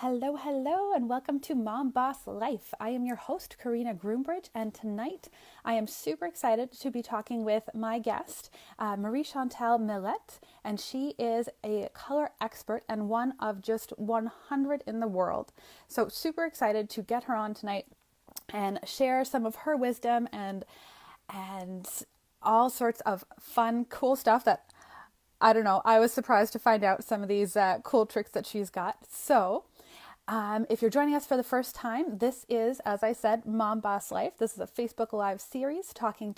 Hello, hello, and welcome to Mom Boss Life. I am your host, Karina Groombridge, and tonight I am super excited to be talking with my guest, Marie-Chantal Milette, and she is a color expert and one of just 100 in the world. So super excited to get her on tonight and share some of her wisdom and all sorts of fun, cool stuff that I don't know. I was surprised to find out some of these cool tricks that she's got. So, if you're joining us for the first time, this is, as I said, Mom Boss Life. This is a Facebook Live series talking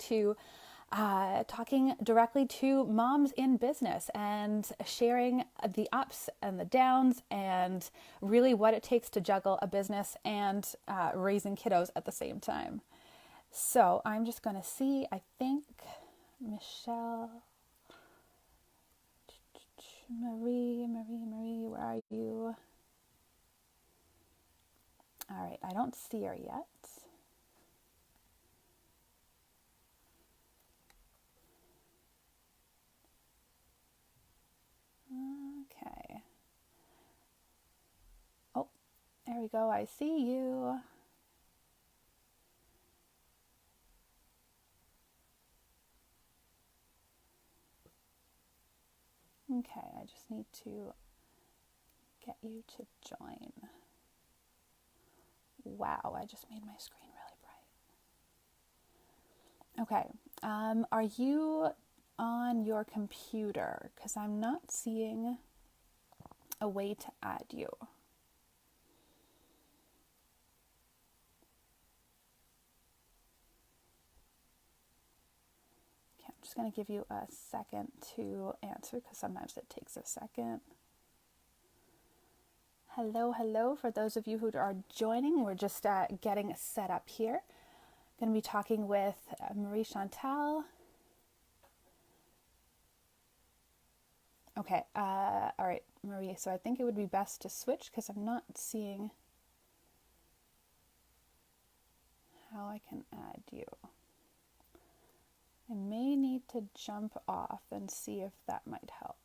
directly to moms in business and sharing the ups and the downs and really what it takes to juggle a business and raising kiddos at the same time. So I'm just going to see. I think Michelle. Marie, where are you? All right, I don't see her yet. Okay. Oh, there we go. I see you. Okay, I just need to get you to join. Wow, I just made my screen really bright. Okay, are you on your computer? Because I'm not seeing a way to add you. Okay, I'm just going to give you a second to answer because sometimes it takes a second. Hello, hello. For those of you who are joining, we're just getting set up here. Going to be talking with Marie-Chantal. Okay, all right, Marie. So I think it would be best to switch because I'm not seeing how I can add you. I may need to jump off and see if that might help.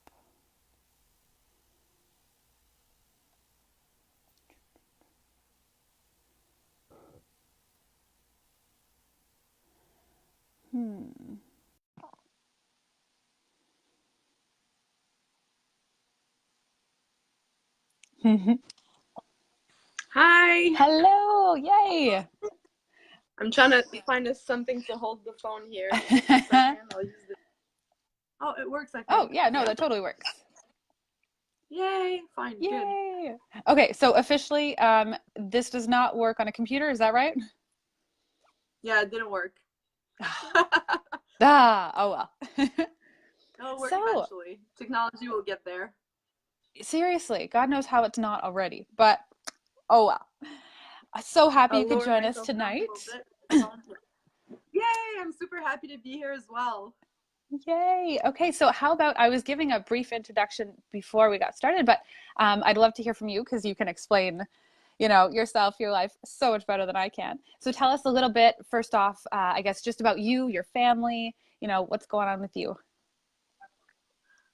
Hi. Hello, yay! I'm trying to find something to hold the phone here. Just a second. I'll use this. Oh, it works, I think. Oh, yeah, no, that totally works. Yay. Fine. Good. Yay! Okay, so officially, this does not work on a computer, is that right? Yeah, it didn't work. Oh well. It'll work So, eventually. Technology will get there. seriously, God knows how it's not already, but oh well. So happy you I'll could lower join us myself down a tonight. little bit. Yay. I'm super happy to be here as well. Yay. Okay, so how about I was giving a brief introduction before we got started, but I'd love to hear from you because you can explain, yourself, your life so much better than I can. So tell us a little bit, first off, I guess just about you, your family, what's going on with you.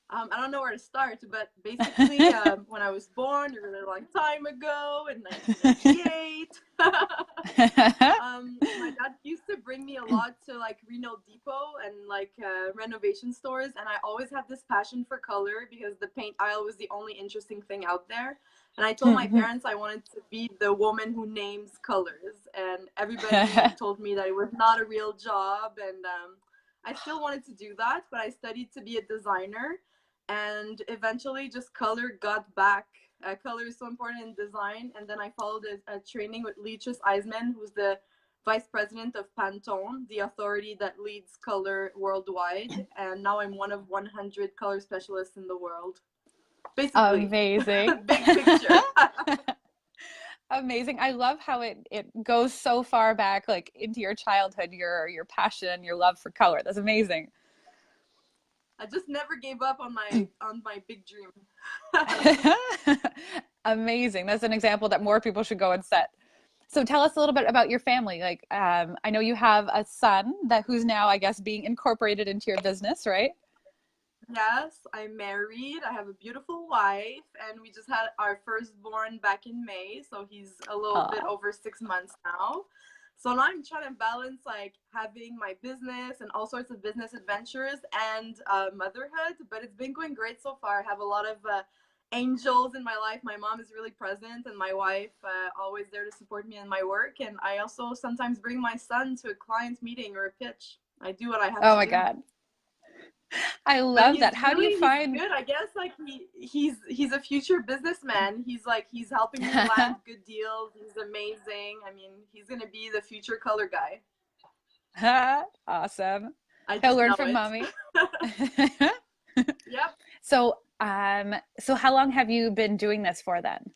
I don't know where to start, but basically, when I was born a really long time ago in 1998, my dad used to bring me a lot to like Reno Depot and like renovation stores, and I always had this passion for color because the paint aisle was the only interesting thing out there. And I told my parents I wanted to be the woman who names colors, and everybody told me that it was not a real job, and I still wanted to do that, but I studied to be a designer, and eventually just color got back. Color is so important in design, and then I followed a training with Leatrice Eisman, who's the vice president of Pantone, the authority that leads color worldwide, and now I'm one of 100 color specialists in the world. Basically, Amazing. big picture. Amazing. I love how it goes so far back, like into your childhood, your passion, your love for color. That's amazing. I just never gave up on my big dream. Amazing. That's an example that more people should go and set. So tell us a little bit about your family. Like, I know you have a son who's now, I guess, being incorporated into your business, right? Yes, I'm married. I have a beautiful wife, and we just had our firstborn back in May, so he's a little bit Aw. over 6 months now. So now I'm trying to balance like having my business and all sorts of business adventures and motherhood, but it's been going great so far. I have a lot of angels in my life. My mom is really present, and my wife always there to support me in my work. And I also sometimes bring my son to a client meeting or a pitch. I do what I have Oh to my do. God. I But love that. How do you he's find good. I guess like he's a future businessman. He's helping me land good deals. He's amazing. I mean, he's gonna be the future color guy. Awesome. I He'll just learn know from it. mommy. Yep. So how long have you been doing this for then?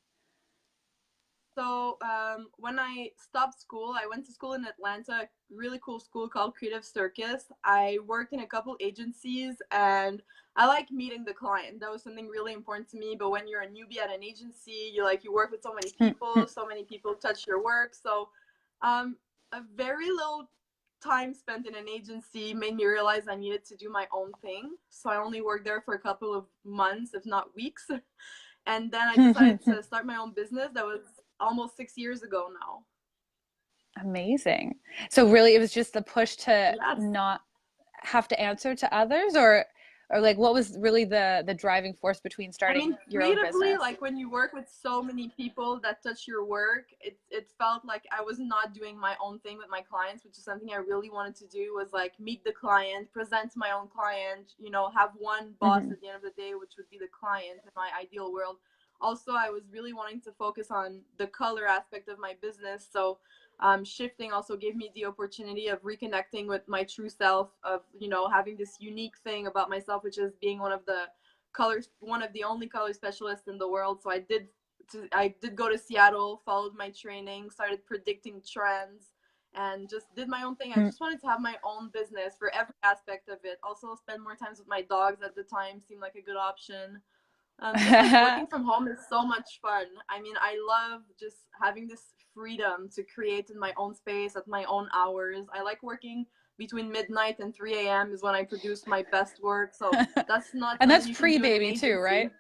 So when I stopped school, I went to school in Atlanta, a really cool school called Creative Circus. I worked in a couple agencies, and I like meeting the client. That was something really important to me. But when you're a newbie at an agency, you work with so many people touch your work. So a very little time spent in an agency made me realize I needed to do my own thing. So I only worked there for a couple of months, if not weeks. And then I decided to start my own business. That was almost 6 years ago now. Amazing. So really it was just the push to Yes. not have to answer to others, or like what was really the driving force between I starting mean, your own creatively, business? like when you work with so many people that touch your work, it felt like I was not doing my own thing with my clients, which is something I really wanted to do, was like meet the client, present my own client, have one boss Hmm. at the end of the day, which would be the client in my ideal world. Also, I was really wanting to focus on the color aspect of my business. So shifting also gave me the opportunity of reconnecting with my true self, of having this unique thing about myself, which is being one of the only color specialists in the world. So I did go to Seattle, followed my training, started predicting trends, and just did my own thing. I just wanted to have my own business for every aspect of it. Also spend more times with my dogs at the time seemed like a good option. Just because working from home is so much fun. I mean, I love just having this freedom to create in my own space at my own hours. I like working between midnight and 3 a.m. is when I produce my best work. So that's not And something that's you can do in an pre-baby too, agency. right?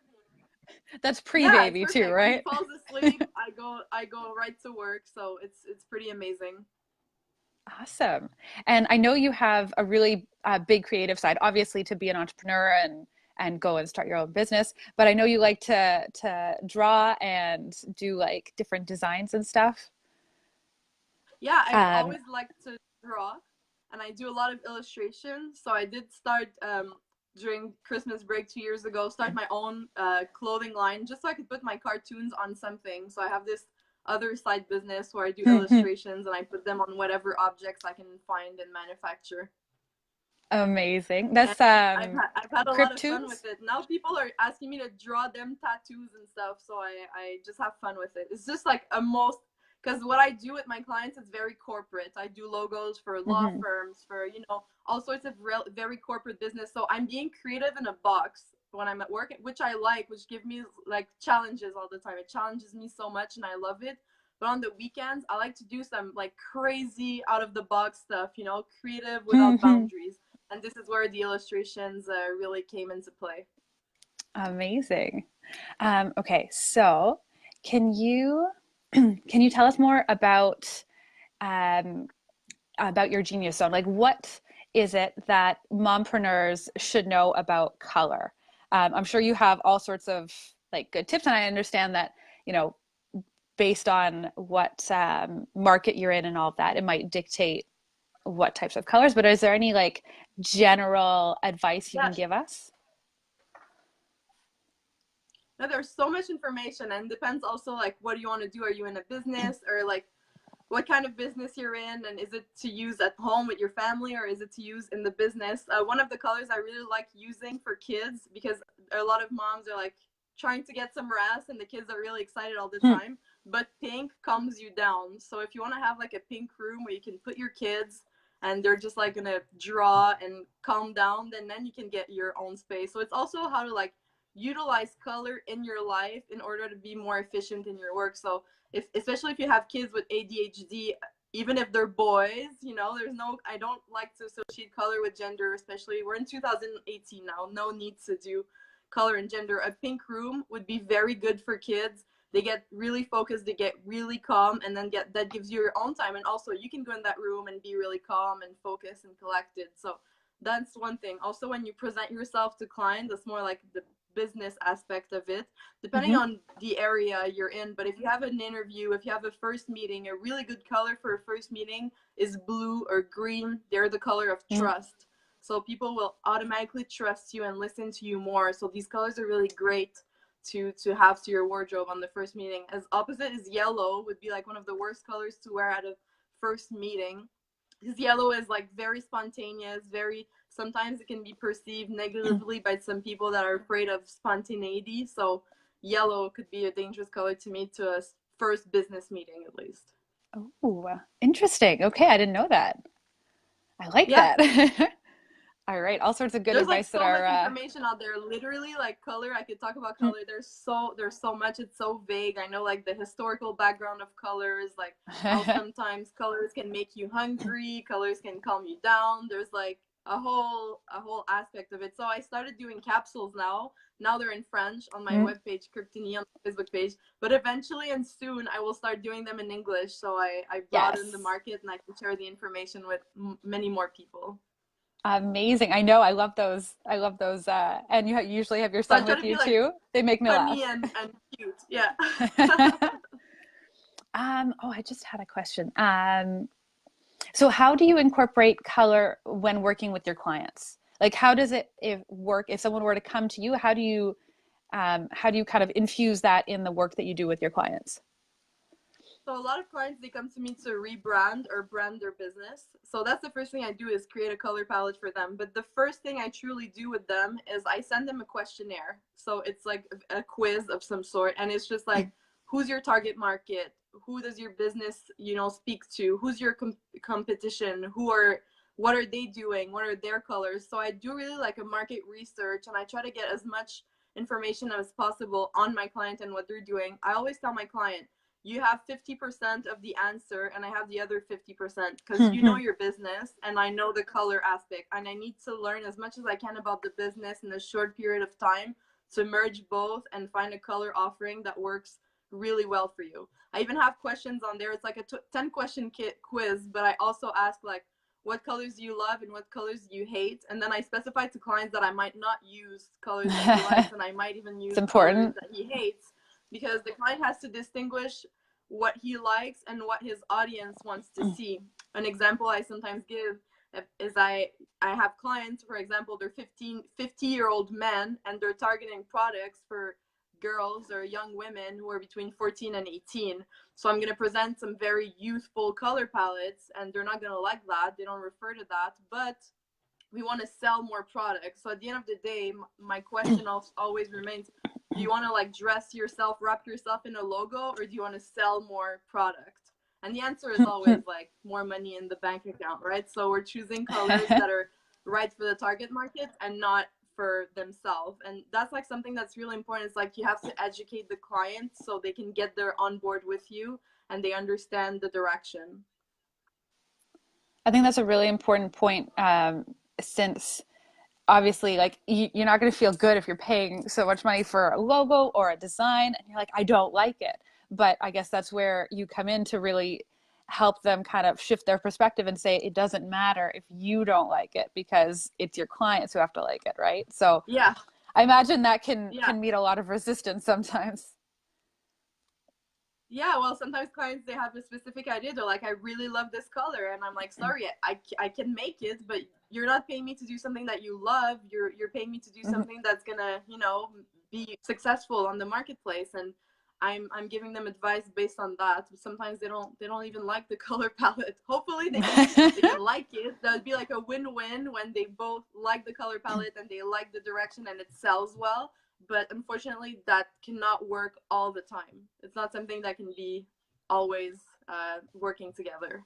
That's Yeah, it's pre-baby too, perfect. He right? falls asleep, I go right to work. So it's pretty amazing. Awesome. And I know you have a really big creative side, obviously to be an entrepreneur and go and start your own business, but I know you like to draw and do like different designs and stuff. Yeah, I've Um, always liked to draw, and I do a lot of illustration. So I did start during Christmas break 2 years ago, start my own clothing line just so I could put my cartoons on something. So I have this other side business where I do illustrations and I put them on whatever objects I can find and manufacture. Amazing. And That's I've had a lot of fun with Cryptoons? it. Now people are asking me to draw them tattoos and stuff, so I just have fun with it. It's just like a most because what I do with my clients is very corporate. I do logos for law Hmm. firms, for all sorts of very corporate business. So I'm being creative in a box when I'm at work, which I like, which give me like challenges all the time. It challenges me so much, and I love it. But on the weekends, I like to do some like crazy out of the box stuff, creative without boundaries. And this is where the illustrations really came into play. Amazing. Okay, so can you can you tell us more um, about your genius zone? Like, what is it that mompreneurs should know about color? I'm sure you have all sorts of like good tips, and I understand that, you know, based on what market you're in and all of that, it might dictate what types of colors. But is there any like general advice you Yeah, can give us? no, there's so much information, and depends also like what do you want to do? Are you in a business, or like what kind of business you're in, and is it to use at home with your family, or is it to use in the business? One of the colors I really like using for kids, because a lot of moms are like trying to get some rest and the kids are really excited all the Hmm. time, but pink calms you down. So if you want to have like a pink room where you can put your kids and they're just like gonna draw and calm down, then you can get your own space. So it's also how to like utilize color in your life in order to be more efficient in your work. So especially if you have kids with ADHD, even if they're boys, you know, there's no, I don't like to associate color with gender, especially we're in 2018 now, no need to do color and gender. A pink room would be very good for kids. They get really focused, they get really calm, and then that gives you your own time. And also you can go in that room and be really calm and focused and collected. So that's one thing. Also, when you present yourself to clients, that's more like the business aspect of it, depending Mm-hmm. on the area you're in. But if you have an interview, if you have a first meeting, a really good color for a first meeting is blue or green. They're the color of trust. So people will automatically trust you and listen to you more. So these colors are really great to have to your wardrobe on the first meeting. As opposite is yellow, would be like one of the worst colors to wear at a first meeting, because yellow is like very spontaneous, very, sometimes it can be perceived negatively by some people that are afraid of spontaneity. So yellow could be a dangerous color to me to a first business meeting at least. Oh, interesting. Okay, I didn't know that. I like Yeah, that. All right, all sorts of good there's like advice that so much are information out there, literally, like color. I could talk about color. There's so much. It's so vague. I know, like the historical background of colors, like how sometimes colors can make you hungry, colors can calm you down. There's like a whole aspect of it. So I started doing capsules now they're in French on my webpage, Kryptini, on my Facebook page, but eventually and soon I will start doing them in English, so I broaden the Yes. market and I can share the information with many more people. Amazing. I know. I love those. I love those. And you usually have your So I son try with to you be like too. They make me laugh. funny and cute. Yeah. Oh, I just had a question. So how do you incorporate color when working with your clients? Like, how does it work if someone were to come to you? How do you kind of infuse that in the work that you do with your clients? So a lot of clients, they come to me to rebrand or brand their business. So that's the first thing I do, is create a color palette for them. But the first thing I truly do with them is I send them a questionnaire. So it's like a quiz of some sort, and it's just like, who's your target market? Who does your business, speak to? Who's your competition? What are they doing? What are their colors? So I do really like a market research, and I try to get as much information as possible on my client and what they're doing. I always tell my client, you have 50% of the answer and I have the other 50%, because you know your business and I know the color aspect, and I need to learn as much as I can about the business in a short period of time to merge both and find a color offering that works really well for you. I even have questions on there. It's like a 10 question quiz, but I also ask like, what colors do you love and what colors do you hate? And then I specify to clients that I might not use colors that he likes, and I might even It's use colors important. that he hates, because the client has to distinguish what he likes and what his audience wants to see. An example I sometimes give is I have clients, for example, they're 50-year-old men and they're targeting products for girls or young women who are between 14 and 18. So I'm going to present some very youthful color palettes, and they're not going to like that. They don't refer to that, but we want to sell more products. So at the end of the day, my question always remains, do you want to like dress yourself, wrap yourself in a logo, or do you want to sell more product? And the answer is always like more money in the bank account, right? So we're choosing colors that are right for the target market and not for themselves. And that's like something that's really important. It's like you have to educate the client so they can get there on board with you and they understand the direction. I think that's a really important point, since obviously, like, you're not going to feel good if you're paying so much money for a logo or a design and you're like, I don't like it. But I guess that's where you come in to really help them kind of shift their perspective and say it doesn't matter if you don't like it, because it's your clients who have to like it, right? So Yeah. I imagine that can Yeah. can meet a lot of resistance sometimes. Yeah, well, sometimes clients, they have a specific idea. They're like, I really love this color, and I'm like, sorry, I can make it, but you're not paying me to do something that you love. You're paying me to do Mhm. something that's gonna, be successful on the marketplace. And I'm giving them advice based on that. But sometimes they don't even like the color palette. Hopefully they can like it. That would be like a win-win when they both like the color palette and they like the direction and it sells well. But unfortunately that cannot work all the time. It's not something that can be always working together.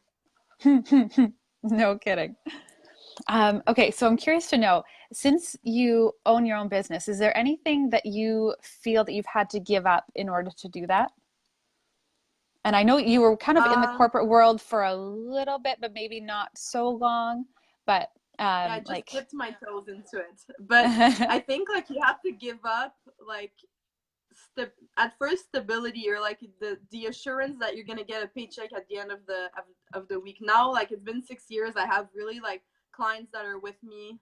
No kidding. Okay, so I'm curious to know, since you own your own business, is there anything that you feel that you've had to give up in order to do that? And I know you were kind of in the Um, corporate world for a little bit, but maybe not so long. But yeah, I just like, dipped my toes into it. But I think like you have to give up like at first stability, or like the assurance that you're gonna get a paycheck at the end of the week. Now, like it's been 6 years, I have really like clients that are with me,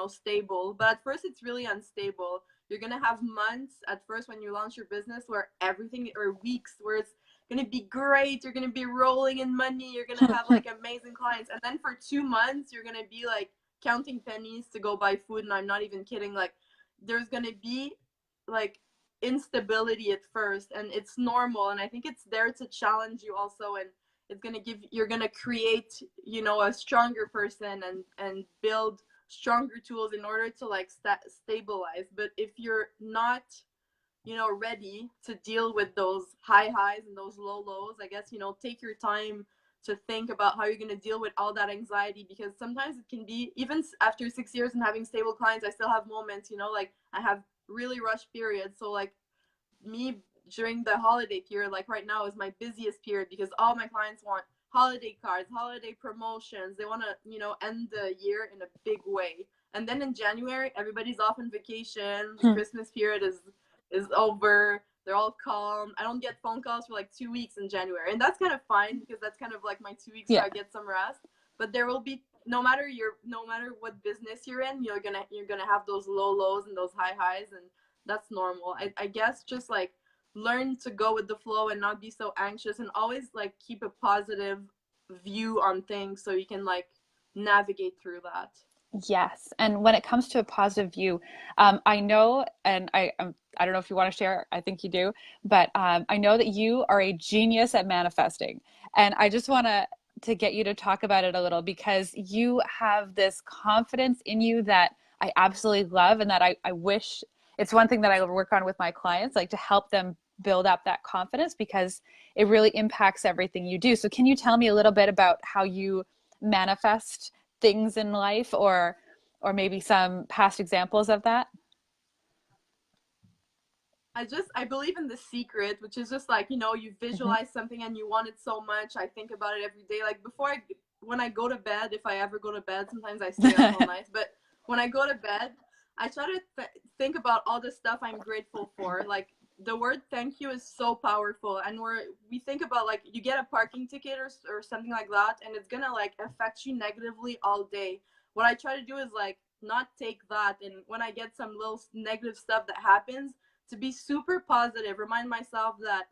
stable. But at first, it's really unstable. You're gonna have months at first when you launch your business where everything, or weeks where it's gonna be great. You're gonna be rolling in money. You're gonna have like amazing clients, and then for 2 months, you're gonna be like counting pennies to go buy food. And I'm not even kidding. Like there's gonna be like instability at first, and it's normal, and I think it's there to challenge you also, and it's going to give, you're going to create, a stronger person, and build stronger tools in order to like stabilize. But if you're not ready to deal with those high highs and those low lows, I guess, take your time to think about how you're going to deal with all that anxiety, because sometimes it can be, even after 6 years and having stable clients, I still have moments, like I have really rush periods. So like me during the holiday period, like right now is my busiest period, because all my clients want holiday cards, holiday promotions. They want to, end the year in a big way. And then in January, everybody's off on vacation. The Christmas period is over. They're all calm. I don't get phone calls for like 2 weeks in January, and that's kind of fine, because that's kind of like my 2 weeks yeah. where I get some rest. But there will be, no matter what business you're in, you're gonna have those low lows and those high highs, and that's normal. I guess just like learn to go with the flow and not be so anxious, and always like keep a positive view on things so you can like navigate through that. Yes. And when it comes to a positive view, I know, and I don't know if you want to share, I think you do, but I know that you are a genius at manifesting. And I just want to get you to talk about it a little, because you have this confidence in you that I absolutely love, and that I wish, it's one thing that I work on with my clients, like to help them build up that confidence, because it really impacts everything you do. So can you tell me a little bit about how you manifest things in life, or maybe some past examples of that? I believe in the secret, which is just like, you Mm-hmm. visualize something and you want it so much. I think about it every day. Like when I go to bed, if I ever go to bed, sometimes I stay up all night, but when I go to bed, I try to think about all the stuff I'm grateful for. Like the word thank you is so powerful. And we think about like, you get a parking ticket or something like that, and it's gonna like affect you negatively all day. What I try to do is like not take that, and when I get some little negative stuff that happens, to be super positive, remind myself that,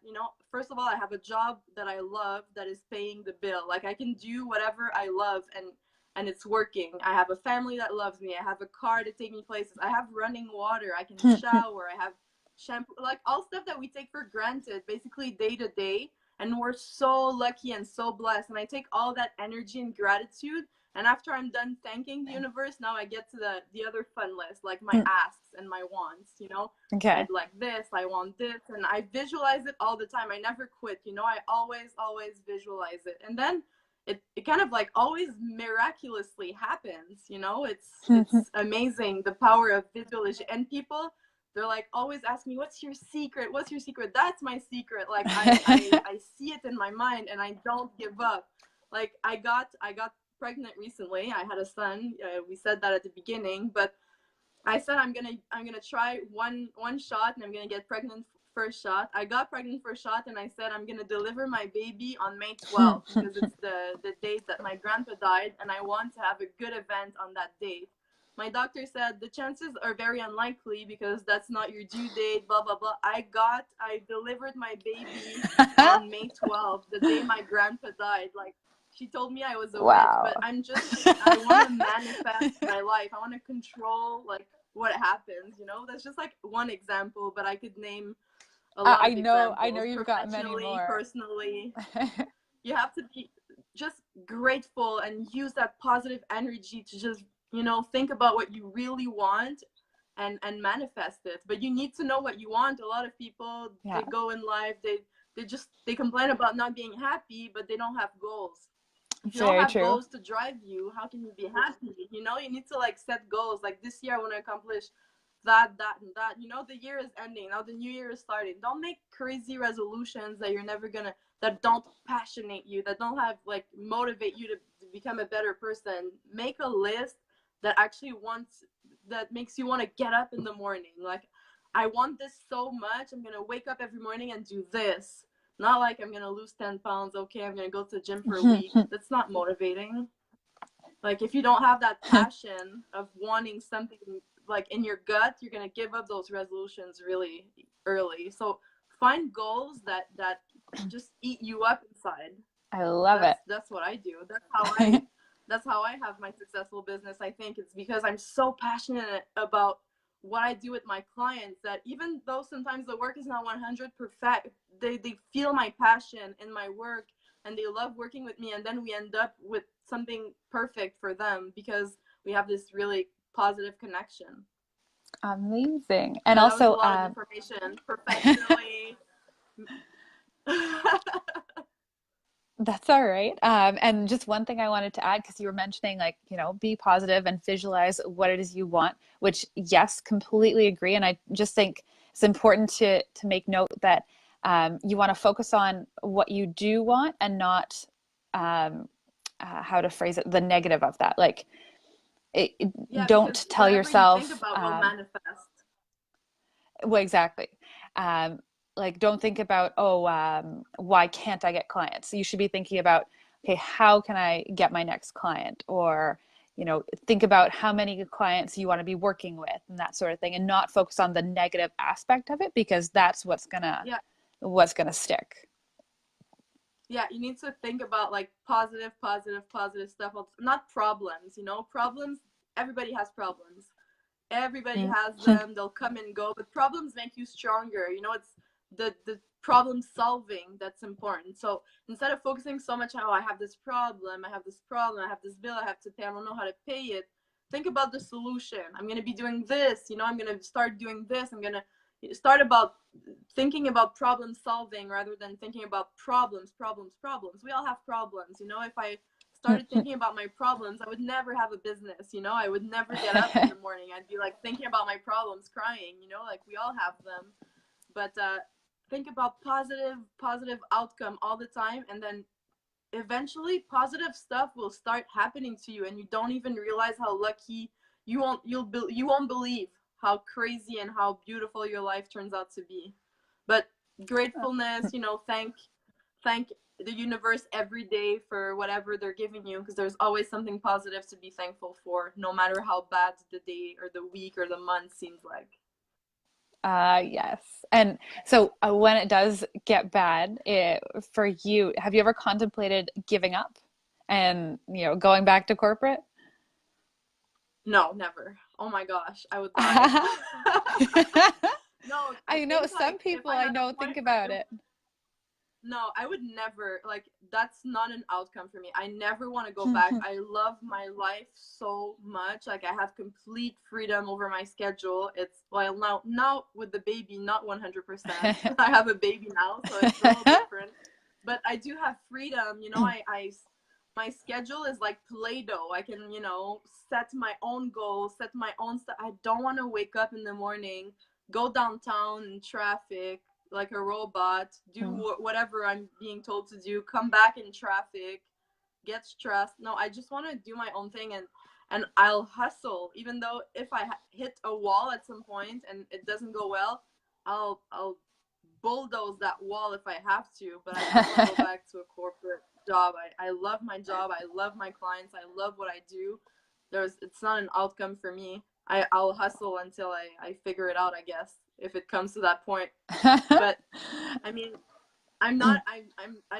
first of all, I have a job that I love that is paying the bill. Like I can do whatever I love, and it's working. I have a family that loves me. I have a car to take me places. I have running water. I can shower. I have shampoo, like all stuff that we take for granted, basically day to day. And we're so lucky and so blessed. And I take all that energy and gratitude, and after I'm done thanking the universe, now I get to the other fun list, like my asks and my wants. Okay. I'd like this, I want this, and I visualize it all the time. I never quit, I always visualize it. And then it kind of like always miraculously happens. It's amazing, the power of visualization. And people, they're like always ask me, what's your secret? What's your secret? That's my secret. Like I see it in my mind, and I don't give up. Like I got pregnant recently. I had a son. We said that at the beginning, but I said I'm gonna try one shot, and I'm gonna get pregnant first shot. I got pregnant first shot, and I said I'm gonna deliver my baby on May 12th, because it's the date that my grandpa died, and I want to have a good event on that date. My doctor said the chances are very unlikely, because that's not your due date, blah blah blah. I delivered my baby on May 12th, the day my grandpa died. Like she told me I was a witch, but Wow. I want to manifest my life. I want to control like what happens. That's just like one example, but I could name a lot of I know examples. you've got many Professionally, more. personally, you have to be just grateful and use that positive energy to just think about what you really want, and manifest it. But you need to know what you want. A lot of people, Yeah, they go in life, they complain about not being happy, but they don't have goals. If you don't very have true. goals to drive you, how can you be happy? You need to like set goals. Like this year I want to accomplish that, and that. You know, the year is ending. Now the new year is starting. Don't make crazy resolutions that you're never gonna, that don't passionate you, that don't have like motivate you to become a better person. Make a list that actually wants, that makes you want to get up in the morning. Like, I want this so much. I'm gonna wake up every morning and do this. Not like I'm gonna lose 10 pounds. Okay, I'm gonna go to the gym for a week. That's not motivating. Like, if you don't have that passion of wanting something like in your gut, you're gonna give up those resolutions really early. So find goals that just eat you up inside. I love it. That's what I do. That's how I have my successful business. I think it's because I'm so passionate about what I do with my clients that even though sometimes the work is not 100 perfect, they feel my passion in my work and they love working with me, and then we end up with something perfect for them because we have this really positive connection. Amazing. And So that was a also, lot of information professionally. that's all right. And just one thing I wanted to add, because you were mentioning, like, you know, be positive and visualize what it is you want, which, yes, completely agree. And I just think it's important to make note that you want to focus on what you do want and not, how to phrase it, the negative of that. Like, Yeah, because don't tell whatever you think yourself, about will manifest. well, exactly. Um, like, don't think about, oh, why can't I get clients? You should be thinking about, okay, how can I get my next client? Or, you know, think about how many clients you want to be working with and that sort of thing, and not focus on the negative aspect of it, because that's Yeah, what's gonna stick. yeah, you need to think about like positive, positive, positive stuff, not problems. You know, problems, everybody has problems. Everybody has them. They'll come and go, but problems make you stronger. You know, it's the problem solving that's important. So instead of focusing so much on, oh, I have this problem, I have this problem, I have this bill I have to pay, I don't know how to pay it, think about the solution. I'm going to be doing this, you know, I'm going to start doing this, I'm going to start about thinking about problem solving rather than thinking about problems. We all have problems. You know, if I started thinking about my problems, I would never have a business. You know, I would never get up in the morning. I'd be like thinking about my problems, crying. You know, like we all have them. But think about positive outcome all the time, and then eventually positive stuff will start happening to you, and you don't even realize how lucky you won't believe how crazy and how beautiful your life turns out to be. But gratefulness, you know, thank the universe every day for whatever they're giving you, because there's always something positive to be thankful for, no matter how bad the day or the week or the month seems like. Yes. And so when it does get bad, for you, have you ever contemplated giving up and, you know, going back to corporate? No, never. Oh my gosh, I would die. No, I I know think some like if people I I had a know think point, about it. no, I would never, like, that's not an outcome for me. I never want to go back. I love my life so much. Like, I have complete freedom over my schedule. It's, well, now with the baby, not 100%. I have a baby now, so it's a little different. But I do have freedom. You know, my schedule is like Play-Doh. I can, you know, set my own goals, set my own stuff. I don't want to wake up in the morning, go downtown in traffic, like a robot, do whatever I'm being told to do, come back in traffic, get stressed. No, I just want to do my own thing, and I'll hustle, even though if I hit a wall at some point and it doesn't go well, I'll bulldoze that wall if I have to, but I don't want to go back to a corporate job. I love my job. I love my clients. I love what I do. It's not an outcome for me. I'll hustle until I figure it out, I guess, if it comes to that point. But I mean, I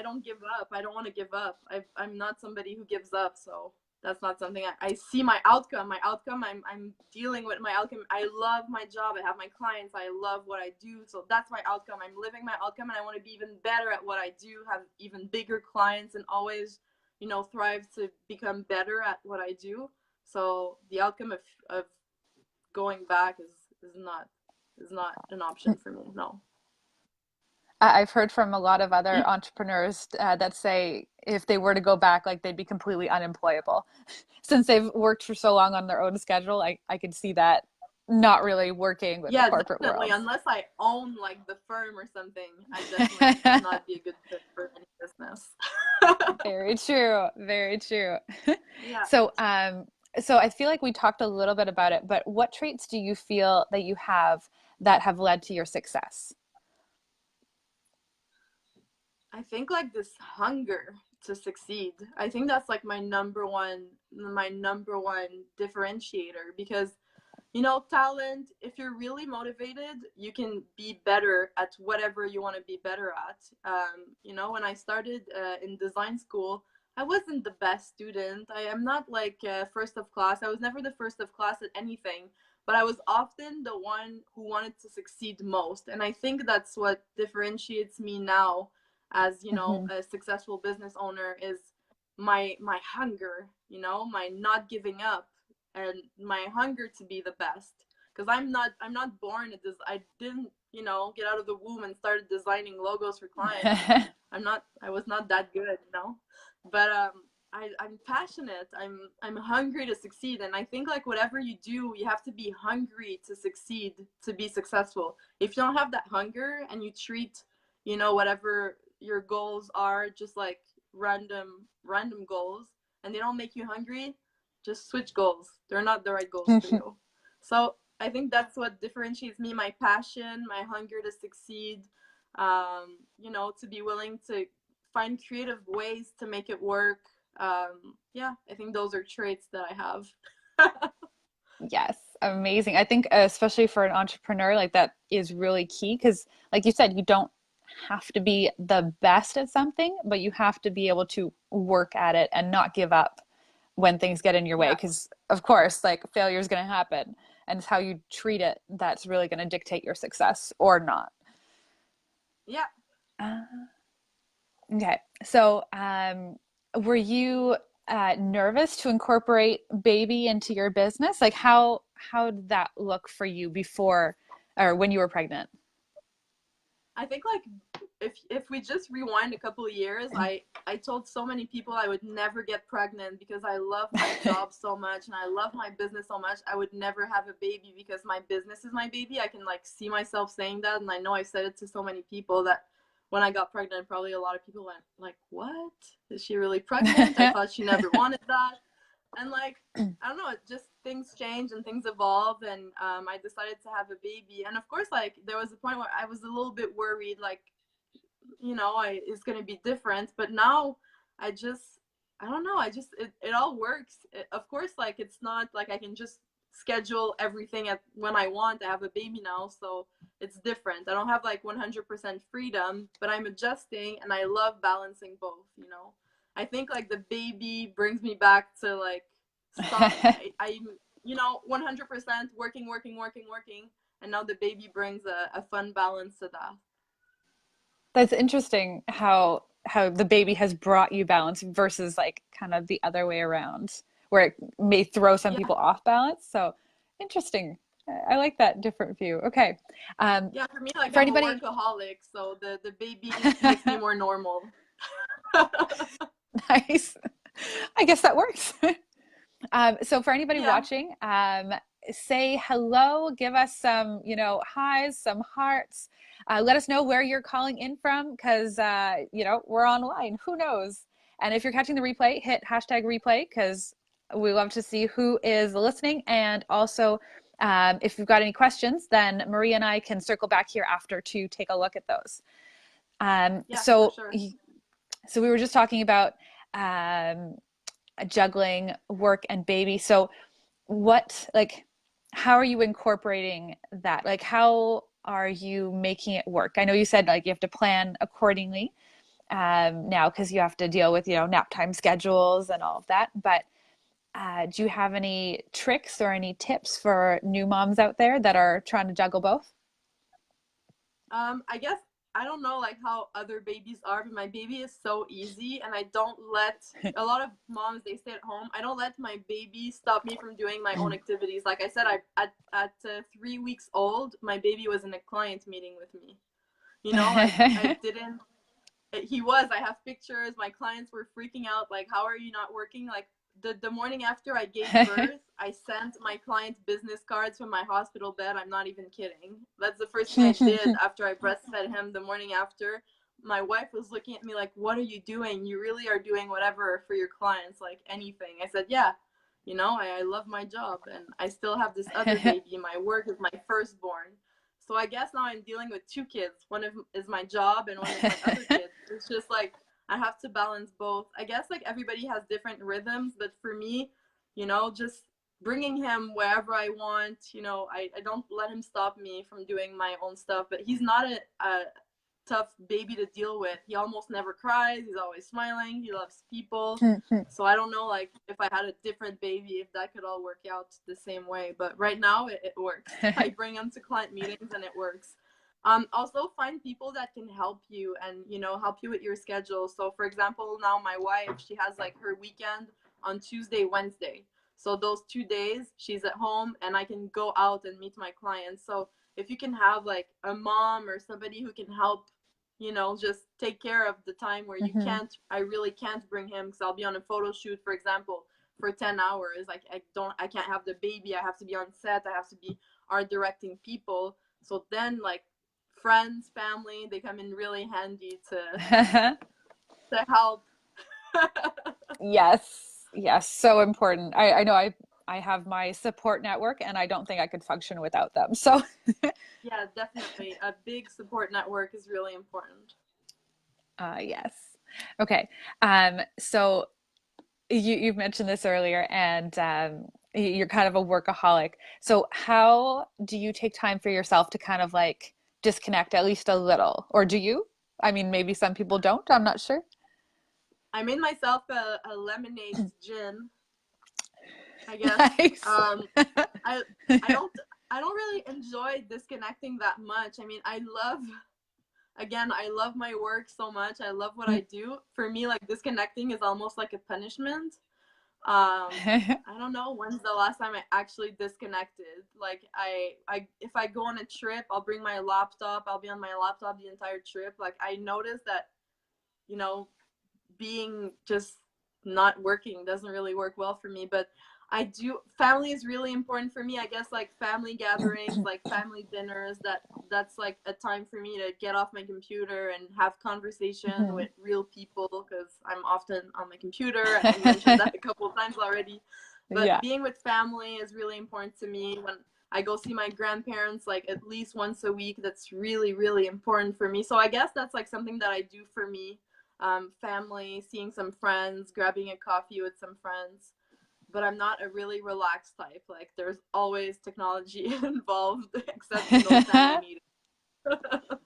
don't give up. I don't want to give up. I'm not somebody who gives up. So that's not something I see my outcome. I'm dealing with my outcome. I love my job. I have my clients. I love what I do. So that's my outcome. I'm living my outcome, and I want to be even better at what I do, have even bigger clients, and always, you know, thrive to become better at what I do. So the outcome of going back is not an option for me. No. I've heard from a lot of other entrepreneurs that say if they were to go back, like they'd be completely unemployable. Since they've worked for so long on their own schedule, I could see that not really working with the Yeah, corporate definitely. world. Unless I own like the firm or something, I definitely would not be a good fit for any business. Very true. Very true. Yeah. So, so I feel like we talked a little bit about it, but what traits do you feel that you have that have led to your success? I think like this hunger to succeed. I think that's like my number one differentiator because talent, if you're really motivated, you can be better at whatever you want to be better at. When I started in design school, I wasn't the best student. I am not like first of class. I was never the first of class at anything, but I was often the one who wanted to succeed most. And I think that's what differentiates me now as, Hmm. a successful business owner is my hunger, my not giving up and my hunger to be the best because I'm not born at this. I didn't get out of the womb and started designing logos for clients. I was not that good, but I'm passionate. I'm hungry to succeed, and I think like whatever you do, you have to be hungry to succeed to be successful. If you don't have that hunger and you treat whatever your goals are just like random goals and they don't make you hungry, just switch goals. They're not the right goals for you. So I think that's what differentiates me, my passion, my hunger to succeed, to be willing to find creative ways to make it work. Yeah, I think those are traits that I have. Yes, amazing. I think especially for an entrepreneur, like that is really key because, like you said, you don't have to be the best at something, but you have to be able to work at it and not give up when things get in your way. Yeah, Because, of course, like failure is going to happen, and it's how you treat it that's really going to dictate your success or not. yeah. Uh, okay, so were you nervous to incorporate baby into your business? Like how did that look for you before or when you were pregnant? I think like if we just rewind a couple of years, I told so many people I would never get pregnant because I love my job so much and I love my business so much. I would never have a baby because my business is my baby. I can like see myself saying that, and I know I said it to so many people that when I got pregnant, probably a lot of people went like, "What? Is she really pregnant? I thought she never wanted that." And like I don't know, it just things change and things evolve, and I decided to have a baby. And of course, like there was a point where I was a little bit worried, like it's gonna be different. But now I don't know, it all works. Of course, like it's not like I can just schedule everything at when I want. I have a baby now, so it's different. I don't have like 100% freedom, but I'm adjusting, and I love balancing both. I think like the baby brings me back to like stop. I'm 100% working, working, working, working, and now the baby brings a fun balance to that. That's interesting how the baby has brought you balance versus like kind of the other way around, where it may throw some Yeah, people off balance. So interesting. I like that different view. Okay. Um, yeah. For me, like for I'm a anybody, workaholic, so the baby makes me more normal. nice. I guess that works. So for anybody Yeah, watching, say hello, give us some, highs, some hearts. Let us know where you're calling in from because, we're online. Who knows? And if you're catching the replay, hit hashtag replay because we love to see who is listening. And also, if you've got any questions, then Marie and I can circle back here after to take a look at those. Um, yeah, for so, sure. so we were just talking about um, juggling work and baby. So like, how are you incorporating that? Like, how are you making it work? I know you said like you have to plan accordingly now because you have to deal with, nap time schedules and all of that. But do you have any tricks or any tips for new moms out there that are trying to juggle both? I guess I don't know like how other babies are, but my baby is so easy, and I don't let a lot of moms they stay at home. I don't let my baby stop me from doing my own activities. Like I said, I at 3 weeks old, my baby was in a client meeting with me. Like I didn't. He was. I have pictures. My clients were freaking out. Like, how are you not working? Like the morning after I gave birth, I sent my clients business cards from my hospital bed. I'm not even kidding. That's the first thing I did after I breastfed him the morning after. My wife was looking at me like, what are you doing? You really are doing whatever for your clients, like anything. I said, yeah, you know, I love my job, and I still have this other baby. My work is my firstborn. So I guess now I'm dealing with two kids. One is my job, and one is my other kid. It's just like I have to balance both. I guess like everybody has different rhythms, but for me, you know, just bringing him wherever I want, you know, I don't let him stop me from doing my own stuff. But he's not a tough baby to deal with. He almost never cries. He's always smiling. He loves people. So I don't know, like, if I had a different baby, if that could all work out the same way. But right now, it works. I bring him to client meetings, and it works. Also, find people that can help you and, you know, help you with your schedule. So, for example, now my wife, she has, like, her weekend on Tuesday, Wednesday. So those 2 days, she's at home, and I can go out and meet my clients. So if you can have, like, a mom or somebody who can help, you know, just take care of the time where you can't, I really can't bring him because I'll be on a photo shoot, for example, for 10 hours. Like, I can't have the baby. I have to be on set. I have to be art directing people. So then, like, friends, family, they come in really handy to help. Yes, so important. I know I have my support network, and I don't think I could function without them. So Yeah, definitely. A big support network is really important. yes. Okay. So you've mentioned this earlier, and you're kind of a workaholic. So how do you take time for yourself to kind of like disconnect at least a little? Or do you? I mean, maybe some people don't. I'm not sure. I made myself a lemonade gin, I guess. Nice. I I don't I don't really enjoy disconnecting that much. I mean, I love my work so much. I love what I do. For me, like, disconnecting is almost like a punishment. I don't know when's the last time I actually disconnected. Like, I if I go on a trip, I'll bring my laptop. I'll be on my laptop the entire trip. Like, I notice that, you know, being just not working doesn't really work well for me. But family is really important for me. I guess, like, family gatherings, like family dinners, that's like a time for me to get off my computer and have conversation with real people, because I'm often on my computer, and I mentioned that a couple of times already. But Yeah. being with family is really important to me. When I go see my grandparents, like, at least once a week, that's really, really important for me. So I guess that's like something that I do for me. Family, seeing some friends, grabbing a coffee with some friends. But I'm not a really relaxed type. Like, there's always technology involved, except in those family meetings.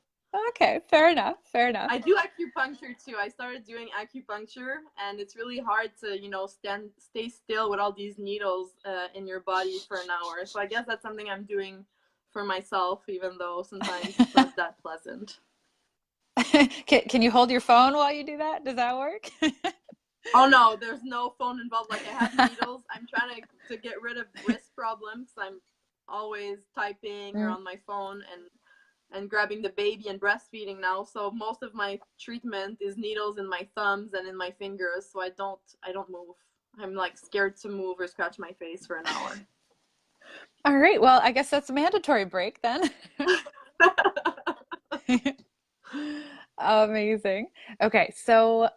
Okay, fair enough. Fair enough. I do acupuncture too. I started doing acupuncture, and it's really hard to, you know, stay still with all these needles in your body for an hour. So I guess that's something I'm doing for myself, even though sometimes it's not that pleasant. Can you hold your phone while you do that? Does that work? Oh no, there's no phone involved. Like, I have needles. I'm trying to get rid of wrist problems. I'm always typing or on my phone and grabbing the baby and breastfeeding now. So most of my treatment is needles in my thumbs and in my fingers. So I don't move. I'm, like, scared to move or scratch my face for an hour. All right. Well, I guess that's a mandatory break then. Amazing. Okay, so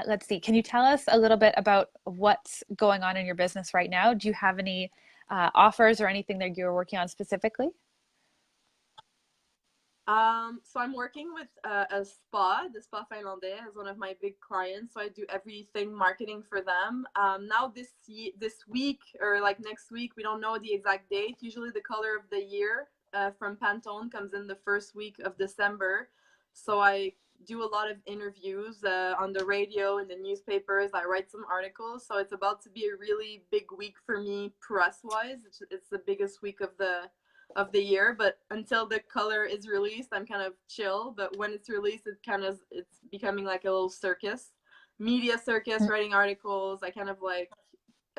let's see. Can you tell us a little bit about what's going on in your business right now? Do you have any offers or anything that you're working on specifically? So I'm working with a the Spa Finlandais, as one of my big clients. So I do everything marketing for them. Now this week, or like next week, we don't know the exact date. Usually the color of the year from Pantone comes in the first week of December. So I do a lot of interviews on the radio, in the newspapers. I write some articles. So it's about to be a really big week for me press wise. It's the biggest week of the year. But until the color is released, I'm kind of chill. But when it's released, it's becoming like a little circus, media circus, writing articles. I kind of like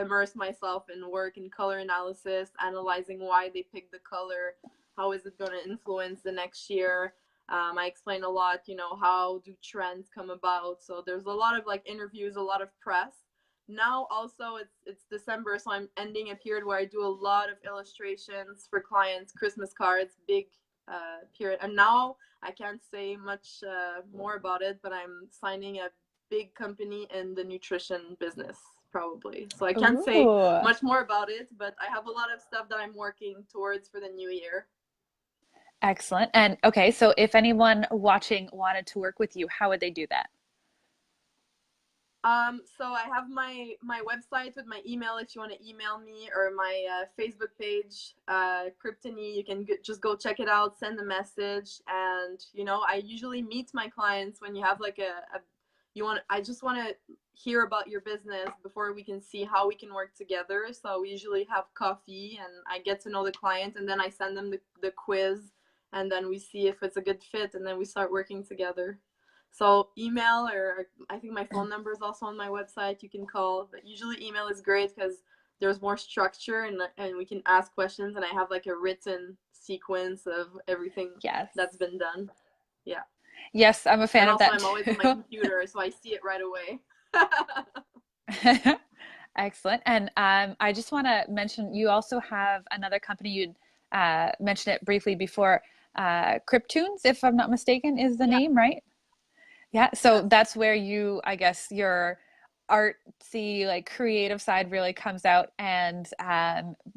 immerse myself in work and color analysis, analyzing why they picked the color, how is it going to influence the next year. I explain a lot, you know, how do trends come about. So there's a lot of, like, interviews, a lot of press. now also it's December, so I'm ending a period where I do a lot of illustrations for clients, Christmas cards, big period. And now I can't say much more about it, but I'm signing a big company in the nutrition business probably. So I can't say Ooh, much more about it, but I have a lot of stuff that I'm working towards for the new year. excellent. And okay, so if anyone watching wanted to work with you, how would they do that? So I have my website with my email if you want to email me, or my Facebook page, Kryptony. You can just go check it out, send a message, and I usually meet my clients when you have like I just want to hear about your business before we can see how we can work together. So we usually have coffee, and I get to know the client, and then I send them the quiz, and then we see if it's a good fit, and then we start working together. So email, or I think my phone number is also on my website. You can call, but usually email is great because there's more structure, and we can ask questions, and I have like a written sequence of everything Yes. that's been done. Yeah. Yes, I'm a fan And of also that I'm always on my too. computer, so I see it right away. Excellent. And I just want to mention you also have another company. You'd mentioned it briefly before. Cryptoons, if I'm not mistaken, is the Yeah. name, right? Yeah. So Yes. that's where I guess, your artsy, like creative side really comes out, and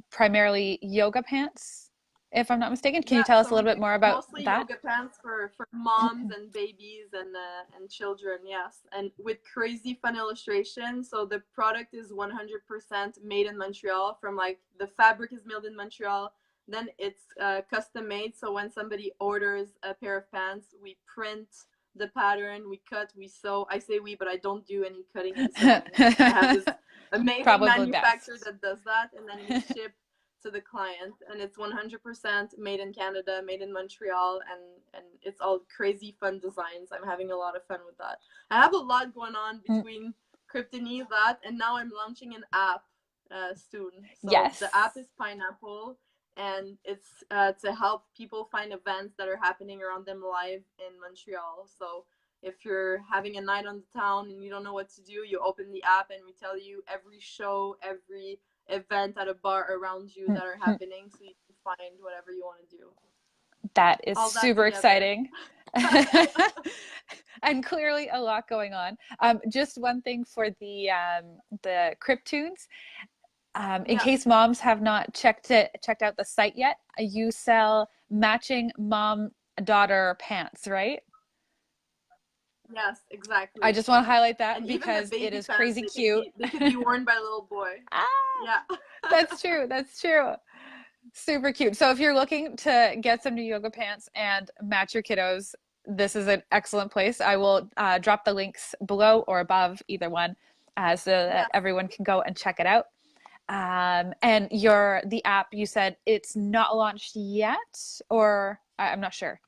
primarily yoga pants, if I'm not mistaken. Can you Yeah, tell us a so we little bit do more about mostly that? yoga pants for moms and babies and children, yes, and with crazy fun illustrations. So the product is 100% made in Montreal. From like the fabric is made in Montreal, then it's custom made. So when somebody orders a pair of pants, we print the pattern, we cut, we sew. I say we, but I don't do any cutting and sewing. I have this amazing Probably manufacturer best. that does that, and then we ship to the client, and it's 100% made in Canada, made in Montreal, and it's all crazy fun designs. I'm having a lot of fun with that. I have a lot going on Mm, between Kryptonite, that, and now I'm launching an app soon. So yes. the app is Pineapple, and it's to help people find events that are happening around them live in Montreal. So if you're having a night on the town and you don't know what to do, you open the app and we tell you every show, every event at a bar around you that are happening, so you can find whatever you want to do. That is All that super together. exciting. And clearly a lot going on. Just one thing for the Cryptoons, in Yeah. case moms have not checked out the site yet, you sell matching mom-daughter pants, right? Yes, I exactly. just want to highlight And that even the because it baby is pants, crazy cute. they could be worn by a little boy. Ah, Yeah. that's true. That's true. Super cute. So if you're looking to get some new yoga pants and match your kiddos, this is an excellent place. I will drop the links below or above, either one, so that Yes. everyone can go and check it out. And the app, you said it's not launched yet, or I'm not sure.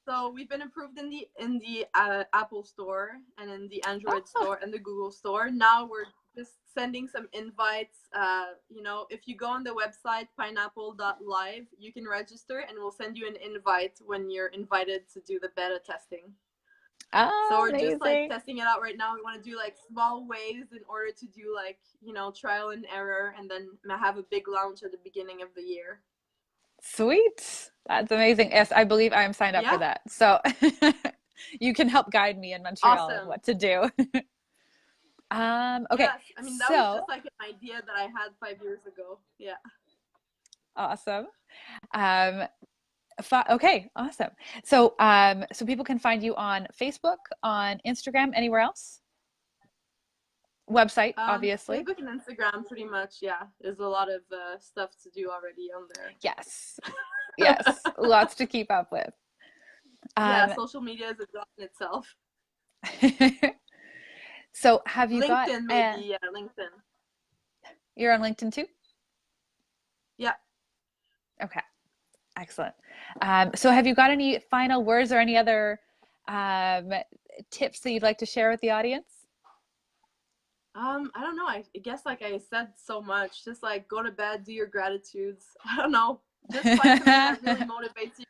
So we've been approved in the Apple Store and in the Android Oh, Store and the Google Store. Now we're just sending some invites. If you go on the website pineapple.live, you can register, and we'll send you an invite when you're invited to do the beta testing. So we're just like amazing. testing it out right now. We want to do like small waves in order to do like trial and error, and then have a big launch at the beginning of the year. Sweet. That's amazing. Yes, I believe I am signed up for Yeah. that. So you can help guide me in Montreal of Awesome. what to do. Okay. Yes, I mean that was So just like an idea that I had 5 years ago. Yeah. awesome. Um, okay, awesome. So people can find you on Facebook, on Instagram, anywhere else? Website, obviously. Facebook and Instagram, pretty much. Yeah, there's a lot of stuff to do already on there. Yes. Yes. Lots to keep up with. Yeah, Um, social media is a job in itself. so have you got LinkedIn, maybe. Yeah, LinkedIn. you're on LinkedIn too? Yeah. Okay. Excellent. So have you got any final words or any other um, tips that you'd like to share with the audience? I don't know. I guess like I said so much. Just like go to bed, do your gratitudes. I don't know. Just find something that really motivates you.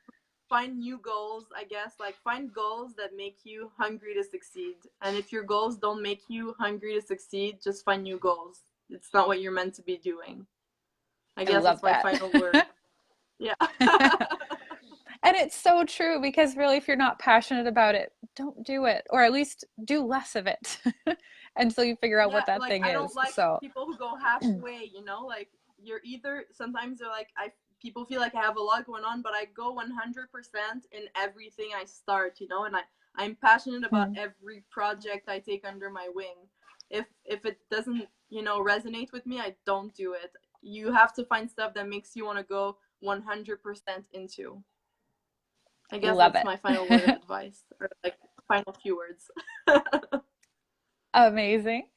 find new goals, I guess. Like, find goals that make you hungry to succeed. And if your goals don't make you hungry to succeed, just find new goals. It's not what you're meant to be doing. I I guess love that's my that. final word. Yeah. And it's so true, because really, if you're not passionate about it, don't do it, or at least do less of it until you figure out Yeah, what that like thing I don't is. like So, people who go halfway, you know, like you're either sometimes they're like people feel like I have a lot going on, but I go 100% in everything I start, you know, and I'm passionate about mm, every project I take under my wing. If it doesn't, you know, resonate with me, I don't do it. You have to find stuff that makes you want to go 100% into. I guess love that's my final word of it. advice, or like final few words. Amazing.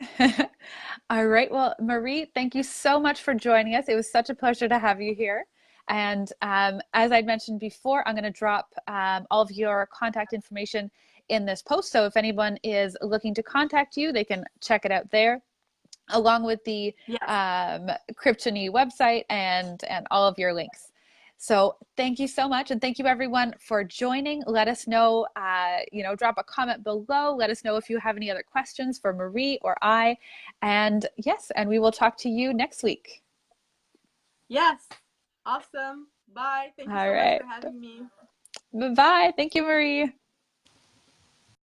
All right. Well, Marie, thank you so much for joining us. It was such a pleasure to have you here. And as I'd mentioned before, I'm going to drop all of your contact information in this post. So if anyone is looking to contact you, they can check it out there, along with the Yes. Kryptony website and all of your links. So thank you so much, and thank you everyone for joining. Let us know, drop a comment below. Let us know if you have any other questions for Marie or I. And yes, and we will talk to you next week. Yes. Awesome. Bye. Thank you All so much right. for having me. Bye-bye. Thank you, Marie.